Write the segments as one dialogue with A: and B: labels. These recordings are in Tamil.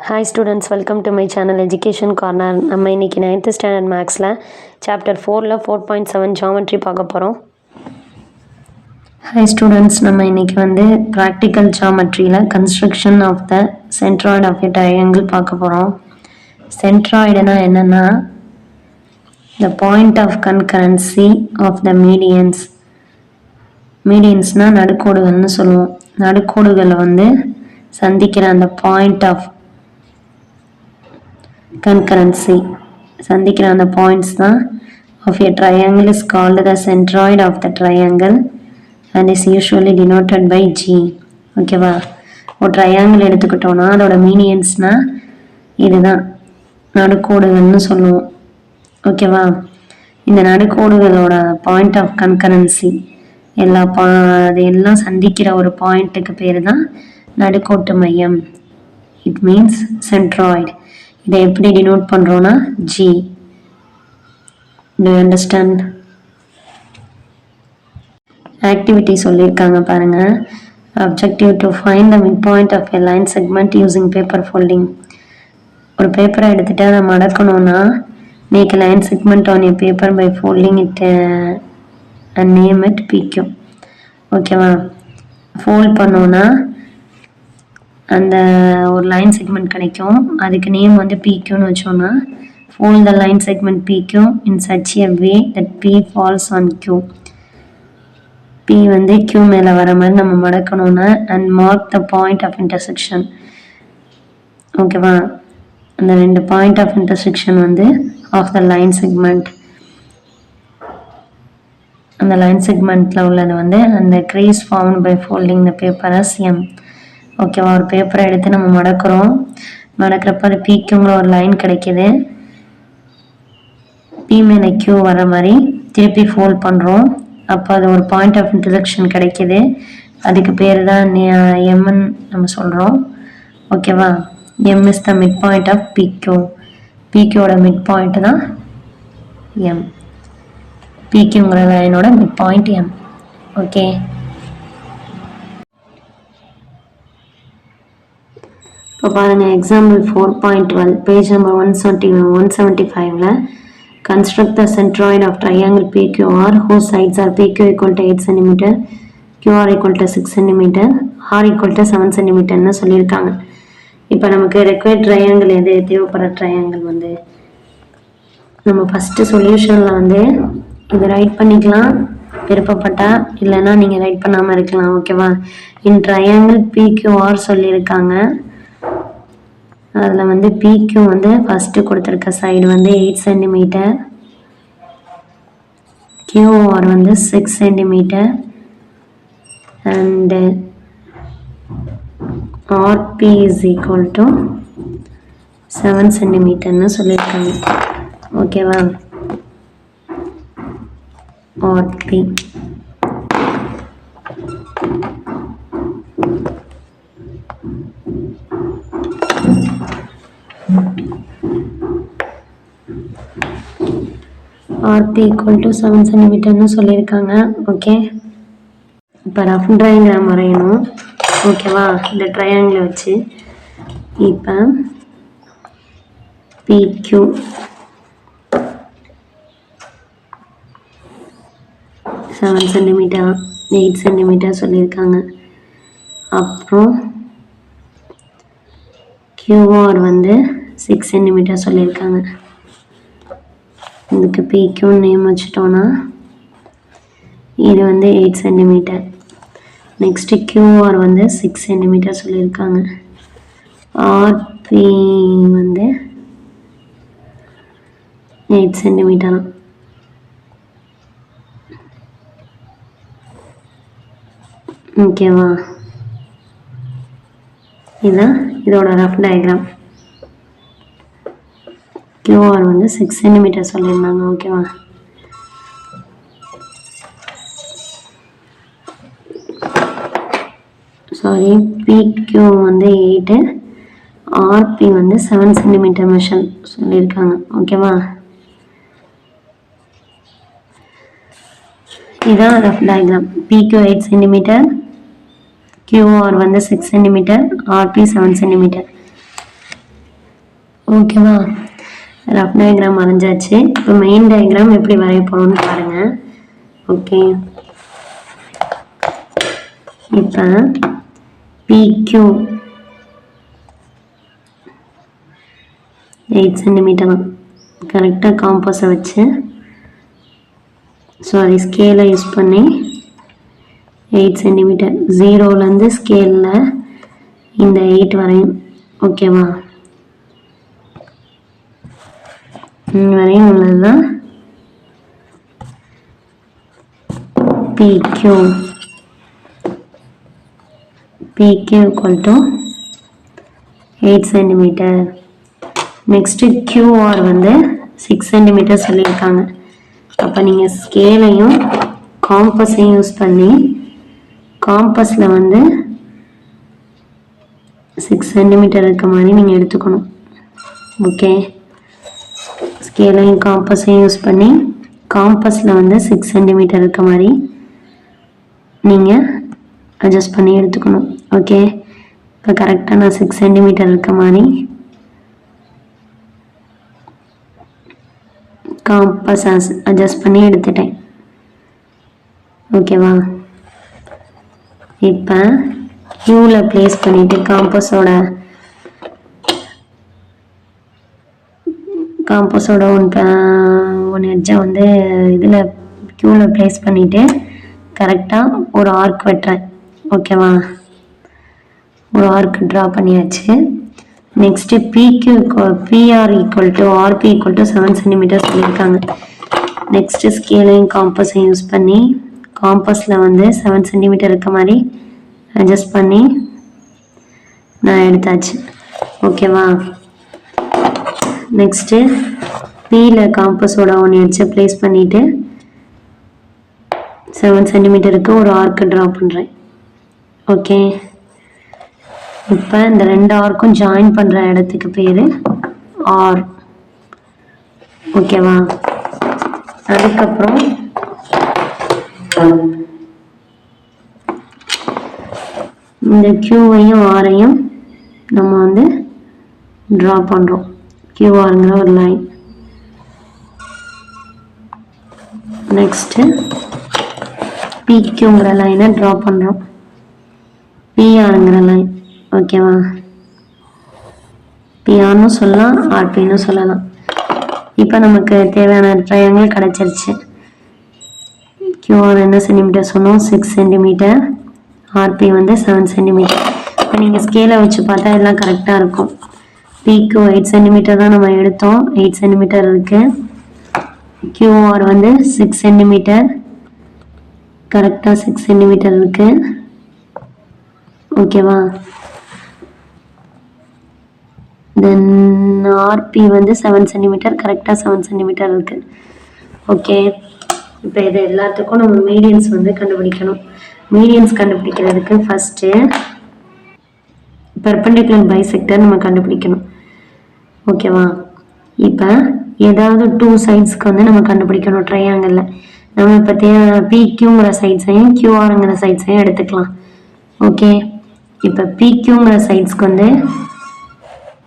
A: Hi students, welcome to my channel Education Corner. நம்ம இன்னைக்கு 9th ஸ்டாண்டர்ட் மேக்ஸில் சாப்டர் 4ல் 4.7 ஜாமெட்ரி பார்க்க போகிறோம். ஹாய் ஸ்டூடெண்ட்ஸ், நம்ம இன்னைக்கு ப்ராக்டிக்கல் ஜாமெட்ரியில் construction of the centroid of a triangle பார்க்க போகிறோம். சென்ட்ராய்டுனா என்னென்னா the point of concurrency of the medians. மீடியன்ஸ்னால் நடுக்கோடுகள்னு சொல்லுவோம். நடுக்கோடுகளை சந்திக்கிற அந்த பாயிண்ட் ஆஃப் concurrency சந்திக்கிற அந்த பாயிண்ட்ஸ் தான் of a triangle is called the centroid of the triangle and is usually denoted by G. ஓகேவா? ஒரு ட்ரையாங்கிள் எடுத்துக்கிட்டோன்னா அதோட மீனியன்ஸ்னா இதுதான் நடுக்கோடுகள்னு சொல்லுவோம். ஓகேவா? இந்த நடுக்கோடுகளோட பாயிண்ட் ஆஃப் கன்கரன்சி அது எல்லாம் சந்திக்கிற ஒரு பாயிண்ட்டுக்கு பேர் தான் நடுக்கோட்டு மையம். It means centroid. இதை எப்படி டினோட் பண்ணுறோன்னா G. Do you understand? Activity சொல்லியிருக்காங்க பாருங்க. Objective to find the midpoint of a line segment using paper folding. ஒரு பேப்பரை எடுத்துகிட்டு அதை மடக்கணும்னா make a line segment on a paper by folding it and name it PQ. ஓகேவா? ஃபோல்ட் பண்ணோன்னா அந்த ஒரு லைன் செக்மெண்ட் கிடைக்கும். அதுக்கு நேம் PQன்னு வச்சோன்னா fold the line segment PQ in such a way that P falls on Q. P Q மேலே வர மாதிரி நம்ம மடக்கணும்னா and mark the point of intersection. ஓகேவா? அந்த ரெண்டு point of intersection of the line segment. அந்த லைன் செக்மெண்ட்டில் உள்ளது அந்த crease formed by folding the paper as M. ஓகேவா? ஒரு பேப்பரை எடுத்து நம்ம மடக்கிறப்ப அது பிக்யூங்கிற ஒரு லைன் கிடைக்கிது. பி மேலே கியூ வர மாதிரி திருப்பி ஃபோல்ட் பண்ணுறோம். அப்போ அது ஒரு பாயிண்ட் ஆஃப் இன்டர்செக்ஷன் கிடைக்கிது. அதுக்கு பேர் தான் எம்ன்னு நம்ம சொல்கிறோம். ஓகேவா? M is the mid point of P Q. பிக்யூவோட மிட் பாயிண்ட் தான் எம். பிக்யூங்கிற லைனோட மிட் பாயிண்ட் எம். ஓகே. இப்போ பாருங்கள், எக்ஸாம்பிள் 4.12 பேஜ் நம்பர் 175ல் construct the centroid of triangle PQR whose sides are PQ equal to 8 cm, QR equal to 6 cm, R equal to 7 cm சொல்லியிருக்காங்க. இப்போ நமக்கு ரெக்வயர்ட் ட்ரையாங்கிள் எது தேவைப்படுற ட்ரையாங்கிள் நம்ம ஃபஸ்ட்டு சொல்யூஷனில் இது ரைட் பண்ணிக்கலாம் விருப்பப்பட்டா, இல்லைன்னா நீங்கள் ரைட் பண்ணாமல் இருக்கலாம். ஓகேவா? இன் ட்ரையாங்கிள் PQR சொல்லியிருக்காங்க. அதில் PQ ஃபஸ்ட்டு கொடுத்துருக்க side 8 cm, QR 6 cm and RP is equal to 7 cm சொல்லியிருக்காங்க. ஓகேவா? RP RP equal to 7 cm சொல்லியிருக்காங்க. ஓகே. இப்போ ரஃப் ட்ராயிங்கில் வரையணும். ஓகேவா? இந்த ட்ரையாங்கிளை வச்சு இப்போ PQ 7 cm 8 cm சொல்லியிருக்காங்க. அப்புறம் QR 6 cm சொல்லியிருக்காங்க. இதுக்கு PQ நேம் வச்சுட்டோன்னா இது 8 cm. நெக்ஸ்ட்டு QR 6 cm சொல்லியிருக்காங்க. RP 8 cm. ஓகேவா? இதுதான் இதோட ரஃப் டயக்ராம். QR 6 cm சொல்லியிருந்தாங்க. ஓகேவா? Sorry, PQ 8, RP 7 cm measure சொல்லியிருக்காங்க. ஓகேவா? இதுதான் rough diagram. PQ 8 cm, QR 6 cm, RP 7 cm. ஓகேவா? ரஃப் டயக்ராம் வரைஞ்சாச்சு. இப்போ மெயின் டயக்ராம் எப்படி வரைய போகிறோம்னு பாருங்கள். ஓகே, இப்போ PQ 8 சென்டிமீட்டர் தான். கரெக்டாக காம்பஸை வச்சு ஸ்கேலை யூஸ் பண்ணி 8 சென்டிமீட்டர் 0லேருந்து ஸ்கேலில் இந்த 8 வரையும். ஓகேவா? வரையும் உள்ளது தான் PQ. PQ = 8 centimetre. Next QR வந்து 6 சென்டிமீட்டர் சொல்லியிருக்காங்க. அப்போ நீங்கள் ஸ்கேலையும் காம்பஸையும் யூஸ் பண்ணி காம்பஸில் வந்து 6 சென்டிமீட்டர் இருக்க மாதிரி நீங்கள் எடுத்துக்கணும். ஓகே, ஸ்கேலையும் காம்பஸையும் யூஸ் பண்ணி காம்பஸில் வந்து 6 சென்டிமீட்டர் இருக்க மாதிரி நீங்கள் அட்ஜஸ்ட் பண்ணி எடுத்துக்கணும். ஓகே, இப்போ கரெக்டாக நான் 6 சென்டிமீட்டர் இருக்க மாதிரி காம்பஸ் அட்ஜஸ்ட் பண்ணி எடுத்துட்டேன். ஓகேவா? இப்போ க்யூவில் ப்ளேஸ் பண்ணிவிட்டு காம்பஸோட ஒன்று எட்ஜை வந்து இதில் க்யூவில் ப்ளேஸ் பண்ணிவிட்டு கரெக்டாக ஒரு ஆர்க் வெட்டுறேன். ஓகேவா? ஒரு ஆர்க் ட்ரா பண்ணியாச்சு. நெக்ஸ்ட்டு PR = RP = 7 சென்டிமீட்டர் சொல்லியிருக்காங்க. நெக்ஸ்ட்டு ஸ்கேலையும் காம்பஸையும் யூஸ் பண்ணி காம்பஸில் வந்து 7 சென்டிமீட்டர் இருக்க மாதிரி அட்ஜஸ்ட் பண்ணி நான் எடுத்தாச்சு. ஓகேவா? நெக்ஸ்ட்டு Pயில் காம்பஸோட ஒன்று எட்ஜை ப்ளேஸ் பண்ணிவிட்டு 7 சென்டிமீட்டருக்கு ஒரு ஆர்க்கு ட்ரா பண்ணுறேன். ஓகே, இப்போ இந்த 2 ஆர்க்கும் ஜாயின் பண்ணுற இடத்துக்கு பேர் R. ஓகேவா? அதுக்கப்புறம் இந்த Qவையும் Rஐயும் நம்ம வந்து ட்ரா பண்ணுறோம். QRங்கிற ஒரு லைன். நெக்ஸ்ட்டு PQங்கிற லைனை ட்ரா பண்ணுறோம். PRங்கிற லைன். ஓகேவா? PRன்னு சொல்லலாம், RPன்னு சொல்லலாம். இப்போ நமக்கு தேவையான ட்ரையாங்கிள் கிடச்சிருச்சு. QR என்ன சென்டிமீட்டர் சொன்னோம்? 6 சென்டிமீட்டர். RP வந்து 7 சென்டிமீட்டர். இப்போ நீங்கள் ஸ்கேலை வச்சு பார்த்தா எல்லாம் கரெக்டாக இருக்கும். PQ 8 சென்டிமீட்டர் தான் நம்ம எடுத்தோம். 8 சென்டிமீட்டர் இருக்குது. QR வந்து 6 சென்டிமீட்டர். கரெக்டாக 6 சென்டிமீட்டர் இருக்குது. ஓகேவா? தென் RP வந்து 7 சென்டிமீட்டர். கரெக்டாக 7 சென்டிமீட்டர் இருக்குது. ஓகே, இப்போ இது எல்லாத்துக்கும் நம்ம மீடியன்ஸ் வந்து கண்டுபிடிக்கணும். மீடியன்ஸ் கண்டுபிடிக்கிறதுக்கு ஃபஸ்ட்டு பெர்பெண்டிகுலர் பைசெக்டர் நம்ம கண்டுபிடிக்கணும். ஓகேவா? இப்போ ஏதாவது 2 சைட்ஸ்க்கு வந்து நம்ம கண்டுபிடிக்கணும் ட்ரையாங்கிளில். நம்ம இப்போ PQங்கிற சைட்ஸையும் QRங்கிற சைட்ஸையும் எடுத்துக்கலாம். ஓகே, இப்போ PQங்கிற சைட்ஸ்க்கு வந்து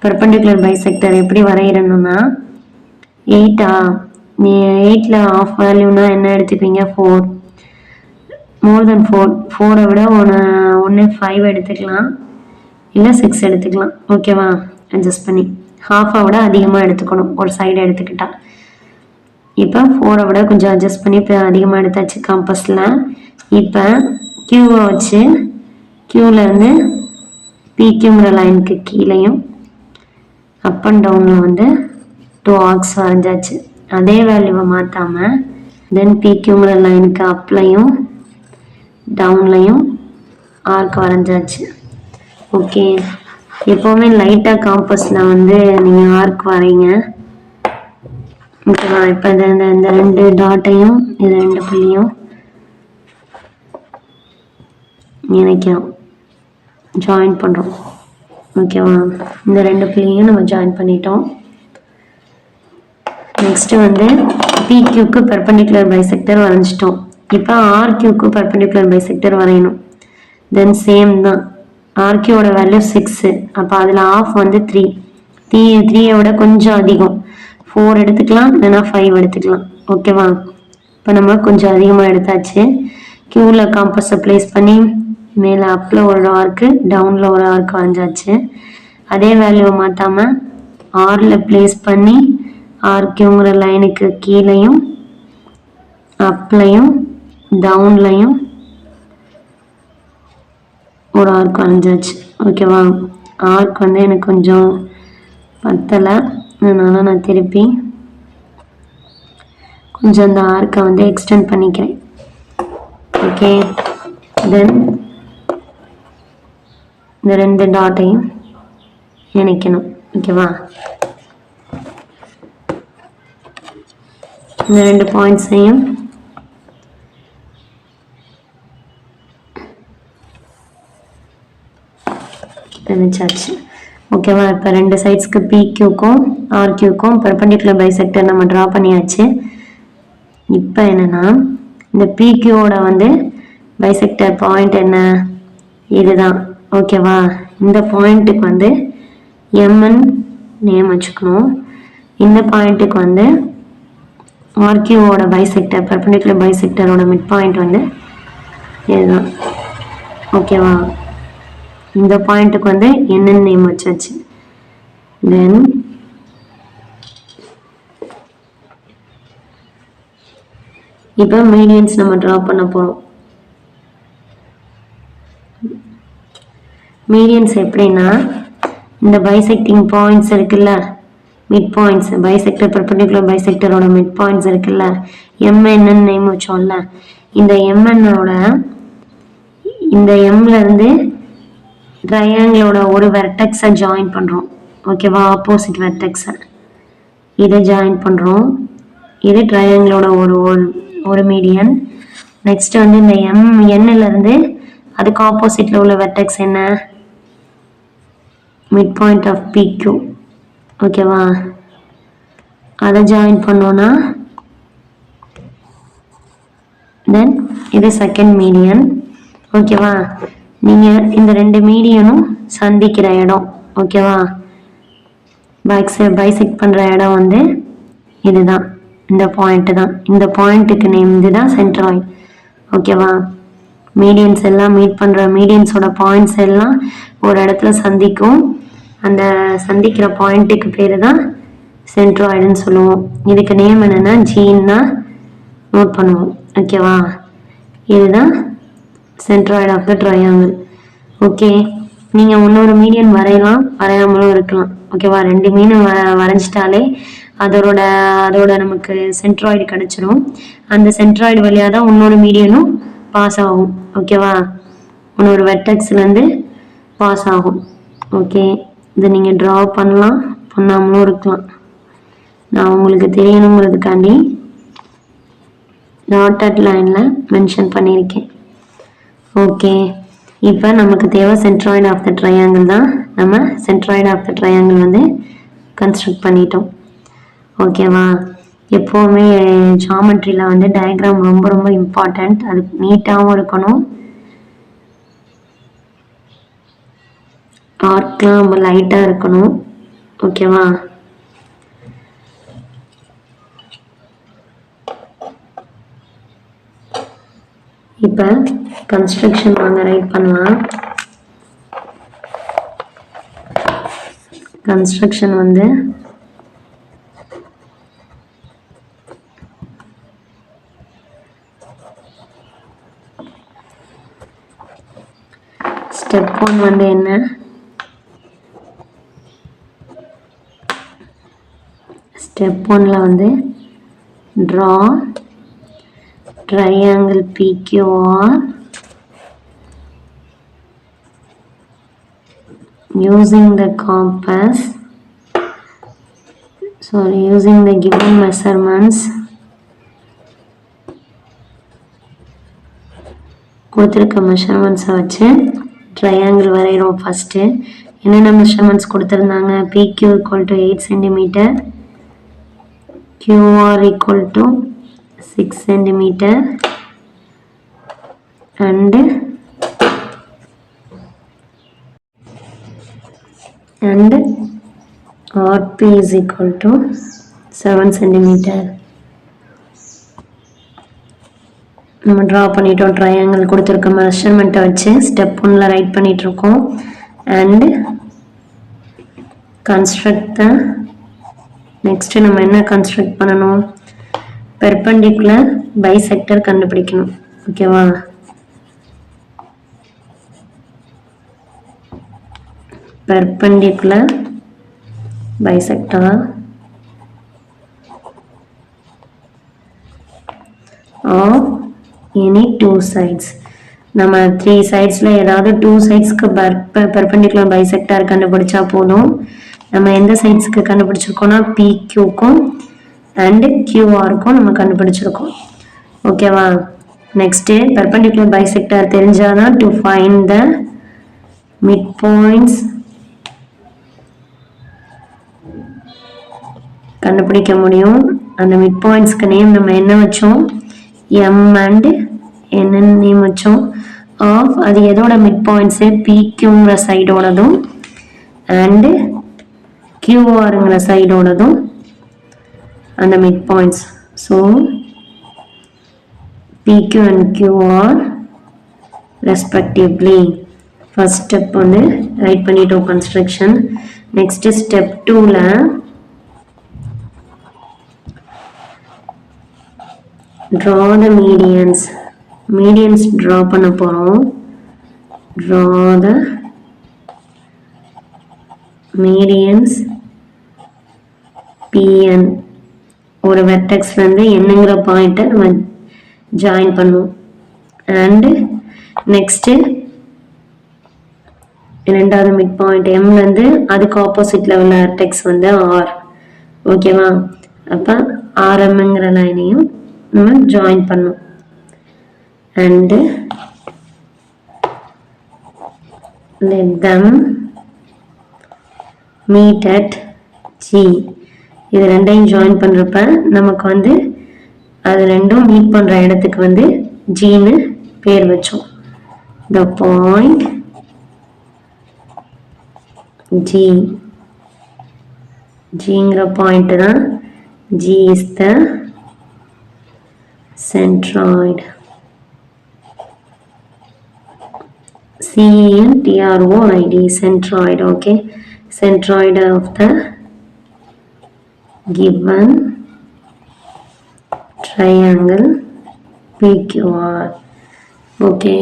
A: பெர்பெண்டிகுலர் பைசெக்டர் எப்படி வரையணும்னா 8ல் ஆஃப் வேல்யூனா என்ன எடுத்துப்பீங்க? 4. மோர் தென் 4 விட ஒன்று 5 எடுத்துக்கலாம், இல்லை 6 எடுத்துக்கலாம். ஓகேவா? அட்ஜஸ்ட் பண்ணி ஹாஃபை விட அதிகமாக எடுத்துக்கணும் ஒரு சைடு எடுத்துக்கிட்டா. இப்போ 4 விட கொஞ்சம் அட்ஜஸ்ட் பண்ணி இப்போ அதிகமாக எடுத்தாச்சு காம்பஸில். இப்போ Qவை வச்சு Qலேருந்து PQங்கிற லைனுக்கு கீழேயும் அப் அண்ட் டவுனில் வந்து 2 ஆர்க்ஸ் வரைஞ்சாச்சு. அதே வேல்யூவை மாற்றாமல் தென் PQங்கிற லைனுக்கு அப்லையும் டவுன்லையும் ஆர்க் வரைஞ்சாச்சு. ஓகே, எப்போவுமே லைட்டாக காம்பஸில் வந்து நீங்கள் ஆர்க் வரைங்க. ஓகேவா? இப்போ இந்த 2 டாட்டையும் இது 2 புள்ளியும் இணைக்கிறோம், ஜாயின் பண்ணுறோம். ஓகேவா? இந்த 2 புள்ளியும் நம்ம ஜாயின் பண்ணிட்டோம். நெக்ஸ்ட்டு வந்து PQக்கு பெர்பெண்டிகுலர் பைசெக்டர் வரைஞ்சிட்டோம். இப்போ RQக்கு பெர்பெண்டிகுலர் பைசெக்டர் வரையணும். தென் சேம் தான். RQவோட வேல்யூ 6. அப்போ அதில் ஆஃப் வந்து 3. த்ரீயை விட கொஞ்சம் அதிகம், 4 எடுத்துக்கலாம், இல்லைன்னா 5 எடுத்துக்கலாம். ஓகேவா? இப்போ நம்ம கொஞ்சம் அதிகமாக எடுத்தாச்சு. கியூவில் காம்பஸை ப்ளேஸ் பண்ணி மேலே அப்பில் ஒரு ஆர்க்கு, டவுனில் ஒரு ஆர்க்கு வரைஞ்சாச்சு. அதே வேல்யூவை மாற்றாமல் ஆரில் ப்ளேஸ் பண்ணி ஆர்க்குங்கிற லைனுக்கு கீழேயும் அப்லையும் டவுன்லையும் ஒரு ஆர்க் வரைஞ்சாச்சு. ஓகேவா? ஆர்க் வந்து எனக்கு கொஞ்சம் பத்தலை, அதனால் நான் திருப்பி கொஞ்சம் அந்த ஆர்க்கை வந்து எக்ஸ்டெண்ட் பண்ணிக்கிறேன். ஓகே, தென் இந்த 2 டாட்டையும் இணைக்கணும். ஓகேவா? இந்த 2 பாயிண்ட்ஸையும் நினைச்சாச்சு. ஓகேவா? இப்போ 2 சைட்ஸ்க்கு பிக்யூக்கும் ஆர்கியூக்கும் பெர்பெண்டிகுலர் பைசெக்டர் நம்ம ட்ரா பண்ணியாச்சு. இப்போ என்னன்னா இந்த பிக்யூவோட வந்து பைசெக்டர் பாயிண்ட் என்ன? இதுதான். ஓகேவா? இந்த பாயிண்ட்டுக்கு வந்து எம்என் நேம் வச்சுக்கணும். இந்த பாயிண்ட்டுக்கு வந்து ஆர்கியூவோட பைசெக்டர் பெர்பெண்டிகுலர் பைசெக்டரோட மிட் பாயிண்ட் வந்து இதுதான். ஓகேவா? இந்த பாயிண்ட்டுக்கு வந்து என்னென்ன நேம் வச்சாச்சு. தென் இப்போ மீடியன்ஸ் நம்ம ட்ரா பண்ண போறோம். மீடியன்ஸ் எப்படின்னா இந்த பைசெக்டிங் பாயிண்ட்ஸ் இருக்குல்ல, மிட் பாயிண்ட்ஸ், பைசெக்டர் பெர்பெண்டிகுலர் பைசெக்டரோட மிட் பாயிண்ட்ஸ் இருக்குல்ல, எம்என்னு நேம் வச்சோம்ல, இந்த எம்என்னோட இந்த எம்ல இருந்து ட்ரையாங்கிளோட ஒரு வெர்டெக்ஸை ஜாயின் பண்ணுறோம். ஓகேவா? ஆப்போசிட் வெர்டெக்ஸை இதை ஜாயின் பண்ணுறோம். இது ட்ரையாங்கிளோட ஒரு மீடியன். நெக்ஸ்ட் வந்து இந்த எண்ணிலேருந்து அதுக்கு ஆப்போசிட்டில் உள்ள வெர்டெக்ஸ் என்ன? Mid point of P Q. ஓகேவா? அதை ஜாயின் பண்ணோன்னா தென் இது செகண்ட் மீடியன். ஓகேவா? நீங்கள் இந்த 2 மீடியனும் சந்திக்கிற இடம். ஓகேவா? பைசெக்ட் பண்ணுற இடம் வந்து இதுதான், இந்த பாயிண்ட்டு தான். இந்த பாயிண்ட்டுக்கு நேம் இதுதான் சென்ட்ராய்டு. ஓகேவா? மீடியன்ஸ் எல்லாம் மீட் பண்ணுற மீடியன்ஸோட பாயிண்ட்ஸ் எல்லாம் ஒரு இடத்துல சந்திக்கும். அந்த சந்திக்கிற பாயிண்ட்டுக்கு பேர் தான் சென்ட்ராய்டுன்னு சொல்லுவோம். இதுக்கு நேம் என்னென்னா ஜீன்னா நோட் பண்ணுவோம். ஓகேவா? இதுதான் centroid of the triangle. Okay, நீங்கள் இன்னொரு மீடியன் வரையலாம், வரையாமலும் இருக்கலாம். ஓகேவா? 2 மீன் வரைஞ்சிட்டாலே அதோட நமக்கு சென்ட்ராய்டு கிடச்சிரும். அந்த சென்ட்ராய்டு வழியாக தான் இன்னொரு மீடியனும் பாஸ் ஆகும். ஓகேவா? இன்னொரு வெர்டெக்ஸ்லேருந்து பாஸ் ஆகும். ஓகே, இதை நீங்கள் ட்ரா பண்ணலாம், பண்ணாமலும் இருக்கலாம். நான் உங்களுக்கு தெரியணுங்கிறதுக்காண்டி டாட்டட் லைனில் மென்ஷன் பண்ணியிருக்கேன். ஓகே, இப்போ நமக்கு தேவை சென்ட்ராய்டு ஆஃப் த ட்ரையாங்கிள் தான். நம்ம சென்ட்ராய்டு ஆஃப் த ட்ரையாங்கிள் வந்து கன்ஸ்ட்ரக்ட் பண்ணிட்டோம். ஓகேவா? எப்போவுமே ஜாமெட்ரியில் வந்து டயக்ராம் ரொம்ப ரொம்ப இம்பார்ட்டண்ட். அது நீட்டாகவும் இருக்கணும், ஆர்க்லாம் ரொம்ப லைட்டாக இருக்கணும். ஓகேவா? இப்போ கன்ஸ்ட்ரக்ஷன் வாங்க ரைட் பண்ணலாம். கன்ஸ்ட்ரக்ஷன் வந்து ஸ்டெப் 1 வந்து என்ன? ஸ்டெப் 1ல வந்து draw triangle PQR using the compass, using the given measurements. கொடுத்திருக்க மெஷர்மெண்ட்ஸை வச்சு ட்ரையாங்கிள் வரைகிறோம். ஃபஸ்ட்டு என்னென்ன மெஷர்மெண்ட்ஸ் கொடுத்துருந்தாங்க? PQ equal to 8 cm, QR equal to 6 cm and RP is equal to 7 centimeter. நம்ம ட்ரா பண்ணிட்டோம். ட்ரையாங்கிள் கொடுத்துருக்க மெஷர்மெண்ட்டை வச்சு ஸ்டெப் 1ல ரைட் பண்ணிகிட்ருக்கோம். அண்ட் கன்ஸ்ட்ரக்ட் த நெக்ஸ்ட்டு நம்ம என்ன கன்ஸ்ட்ரக்ட் பண்ணணும், பெர்பெண்டிகுலர் பைசெக்டர் கண்டுபிடிக்கணும். ஓகேவா, perpendicular bisector of any two sides. நம்ம 3 சைட்ஸ்ல ஏதாவது 2 சைட்ஸ்க்கு perpendicular bisector கண்டுபிடிச்சா போதும். நம்ம எந்த சைட்ஸ்க்கு கண்டுபிடிச்சிருக்கோம்னா PQக்கும் அண்ட் QRக்கும் நம்ம கண்டுபிடிச்சிருக்கோம். ஓகேவா, நெக்ஸ்ட் perpendicular bisector தெரிஞ்சாதான் to find the midpoints கண்டுபிடிக்க முடியும். அந்த மிட் பாயிண்ட்ஸ்க்கு நேம் நம்ம என்ன வச்சோம், எம் அண்ட் என்னன்னு நேம் வச்சோம். ஆஃப் அது எதோட மிட் பாயிண்ட்ஸு, பிக்யூங்கிற சைடோடதும் அண்டு கியூஆருங்கிற சைடோடதும் அந்த mid points. So P Q and Q R respectively. First step வந்து ரைட் பண்ணிட்டோம் கன்ஸ்ட்ரக்ஷன். நெக்ஸ்ட் ஸ்டெப் 2ல draw the medians. medians draw பண்ண போறோம். draw the medians PN. ஒரு வெர்டெக்ஸ்ல இருந்து என்னங்கிற பாயிண்ட்டை நம்ம ஜாயின் பண்ணுவோம். அண்ட் நெக்ஸ்ட் இரண்டாவது மிட் பாயிண்ட் எம்ல இருந்து அதுக்கு ஆப்போசிட்ல உள்ள வெர்டெக்ஸ் வந்து ஆர். ஓகேவா, அப்ப ஆர்எம்ங்கிற லைனையும் நம்ம ஜாயின் பண்ணும். And let them meet at G. இது ரெண்டையும் ஜாயின் பண்றப்ப நமக்கு வந்து அது ரெண்டும் மீட் பண்ற இடத்துக்கு வந்து Gன்னு பேர் வச்சோம். the point G. Gங்கிற பாயிண்ட் தான் G is the centroid. CENTROID, centroid. Okay, centroid of the given triangle PQR. Okay,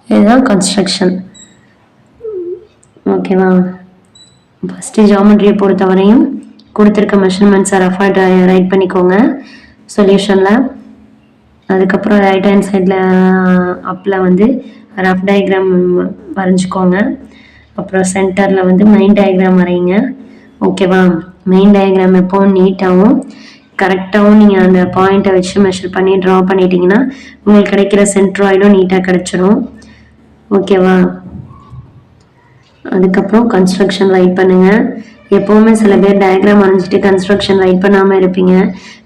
A: இதுதான் கன்ஸ்ட்ரக்ஷன். ஓகேவா, ஃபர்ஸ்ட் ஜியாமெட்ரியை பொறுத்தவரையும் கொடுத்துருக்க மெஷர்மெண்ட்ஸை ரஃபாக ரைட் பண்ணிக்கோங்க சொல்யூஷனில். அதுக்கப்புறம் ரைட் ஹேண்ட் சைடில் அப்பில் வந்து ரஃப் டயக்ராம் வரைஞ்சிக்கோங்க. அப்புறம் சென்டரில் வந்து மெயின் டயக்ராம் வரைங்க. ஓகேவா, மெயின் டயக்ராம் எப்போவும் நீட்டாகவும் கரெக்டாகவும் நீங்கள் அந்த பாயிண்ட்டை வச்சு மெஷர் பண்ணி ட்ரா பண்ணிட்டீங்கன்னா உங்களுக்கு கிடைக்கிற சென்ட்ராய்டும் நீட்டாக கிடைச்சிரும். ஓகேவா, அதுக்கப்புறம் கன்ஸ்ட்ரக்ஷன் ரைட் பண்ணுங்கள். எப்போவுமே சில பேர் டயக்ராம் வரைஞ்சிட்டு கன்ஸ்ட்ரக்ஷன் ரைட் பண்ணாமல் இருப்பீங்க.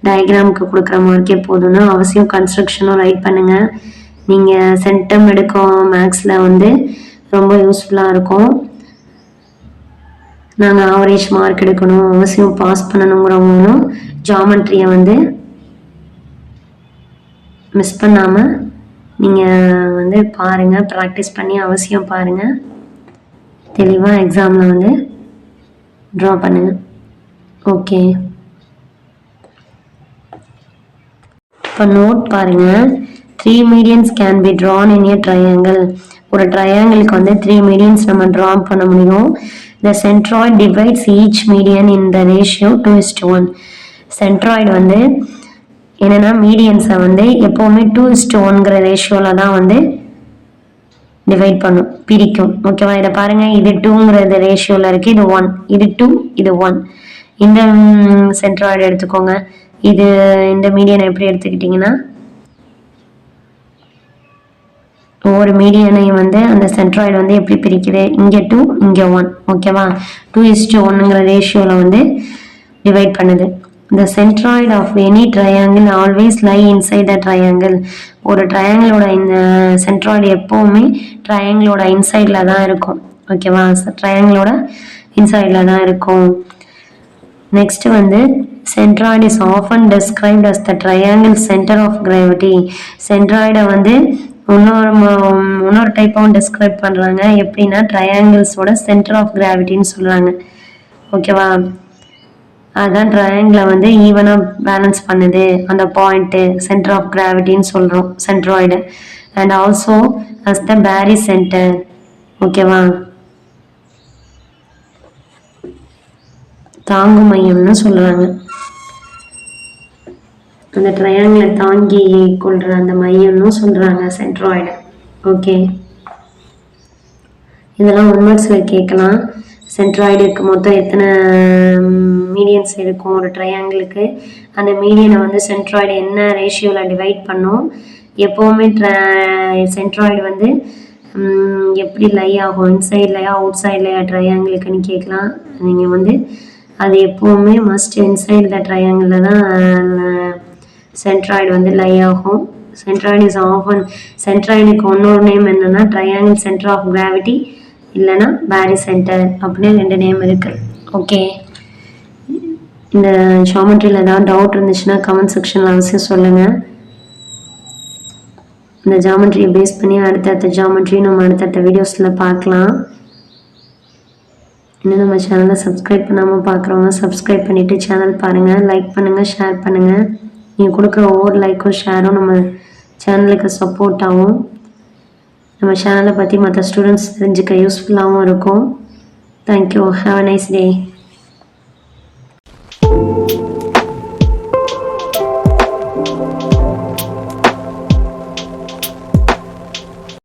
A: டயக்ராமுக்கு கொடுக்குற மார்க்கே போதும்னா அவசியம் கன்ஸ்ட்ரக்ஷனும் ரைட் பண்ணுங்கள். நீங்கள் சென்டம் எடுக்கும் மேக்ஸில் வந்து ரொம்ப யூஸ்ஃபுல்லாக இருக்கும். நாங்கள் ஆவரேஜ் மார்க் எடுக்கணும், அவசியம் பாஸ் பண்ணணுங்கிறவங்களும் ஜாமெட்ரியை வந்து மிஸ் பண்ணாமல் நீங்கள் வந்து பாருங்கள், ப்ராக்டிஸ் பண்ணி அவசியம் பாருங்கள். தெளிவாக எக்ஸாமில் வந்து ட்ரா பண்ணுங்க. ஓகே, இப்போ நோட் பாருங்க. 3 medians can be drawn in a triangle. ஒரு ட்ரையாங்கிளுக்கு வந்து 3 medians நம்ம ட்ரா பண்ண முடியும். The centroid divides each median in the ratio 2:1. Centroid வந்து என்னன்னா மீடியன்ஸை வந்து எப்போவுமே 2:1ங்கிற ரேஷியோவில் தான் வந்து டிவைட் பண்ணும், பிரிக்கும். ஓகேவா, இதை பாருங்க, இது 2ங்கிறது ரேஷியோவில் இருக்கு, இது 1, இது 2, இது 1. இந்த சென்ட்ராய்டு எடுத்துக்கோங்க. இது இந்த மீடியனை எப்படி எடுத்துக்கிட்டிங்கன்னா ஒவ்வொரு மீடியனையும் வந்து அந்த சென்ட்ராய்டு வந்து எப்படி பிரிக்குது, இங்கே 2, இங்கே 1. ஓகேவா, 2:1ங்கிற ரேஷியோவில் வந்து டிவைட் பண்ணுது. The centroid of any triangle always lie inside the triangle. ஒரு ட்ரையாங்கிளோட இந்த சென்ட்ராய்டு எப்போவுமே ட்ரையாங்கிளோட இன்சைடில் தான் இருக்கும். ஓகேவா, ட்ரையாங்கிளோட இன்சைடில் தான் இருக்கும். நெக்ஸ்ட் வந்து centroid is often described as the triangle centre of gravity. சென்ட்ராய்டை வந்து இன்னொரு டைப்பாகவும் டெஸ்கிரைப் பண்ணுறாங்க. எப்படின்னா ட்ரையாங்கிள்ஸோட சென்டர் ஆஃப் கிராவிட்டின்னு சொல்கிறாங்க. ஓகேவா? அதுதான் ட்ரையாங்கிளை வந்து ஈவனாக பேலன்ஸ் பண்ணுது அந்த பாயிண்ட்டு சென்டர் ஆஃப் கிராவிட்டின்னு சொல்கிறோம் centroid. And also as the Peri centre. ஓகேவா? தாங்கும் மையம்னு சொல்கிறாங்க. அந்த ட்ரையாங்கிளை தாங்கி கொள்கிற அந்த மையம்னு சொல்கிறாங்க சென்ட்ராய்டு. ஓகே, இதெல்லாம் ஒன்வர்ட்ஸில் கேட்கலாம். சென்ட்ராய்டுக்கு மொத்தம் எத்தனை மீடியன்ஸ் இருக்கும் ஒரு ட்ரையாங்கிளுக்கு, அந்த மீடியனை வந்து சென்ட்ராய்டு என்ன ரேஷியோவில் டிவைட் பண்ணும், எப்போவுமே சென்ட்ராய்டு வந்து எப்படி லை ஆகும், இன்சைட்லையா அவுட் சைட்லையா ட்ரையாங்கிளுக்குன்னு கேட்கலாம். நீங்கள் வந்து அது எப்போவுமே மஸ்ட் இன்சைட் த ட்ரையாங்கிளில் தான் சென்ட்ராய்டு வந்து லை ஆகும். சென்ட்ராய்டு இஸ் ஆஃபன், சென்ட்ராய்டுக்கு இன்னொரு நேம் என்னென்னா ட்ரையாங்கிள் சென்டர் ஆஃப் கிராவிட்டி இல்லைன்னா பேரி சென்டர் அப்படின்னு 2 நேம் இருக்குது. ஓகே, இந்த ஜியாமெட்ரியில் ஏதாவது டவுட் இருந்துச்சுன்னா கமெண்ட் செக்ஷனில் அவசியம் சொல்லுங்கள். இந்த ஜியாமெட்ரியை பேஸ் பண்ணி அடுத்தடுத்த ஜியாமெட்ரி நம்ம அடுத்தடுத்த வீடியோஸில் பார்க்கலாம். இன்னும் நம்ம சேனலை சப்ஸ்கிரைப் பண்ணாமல் பார்க்குறவங்க சப்ஸ்கிரைப் பண்ணிவிட்டு சேனல் பாருங்கள், லைக் பண்ணுங்கள், ஷேர் பண்ணுங்கள். நீங்கள் கொடுக்குற ஒவ்வொரு லைக்கும் ஷேரும் நம்ம சேனலுக்கு சப்போர்ட் ஆகும். நம்ம சேனலை பற்றி மற்ற ஸ்டூடெண்ட்ஸ் தெரிஞ்சுக்க யூஸ்ஃபுல்லாகவும் இருக்கும். Thank you. Have a nice day.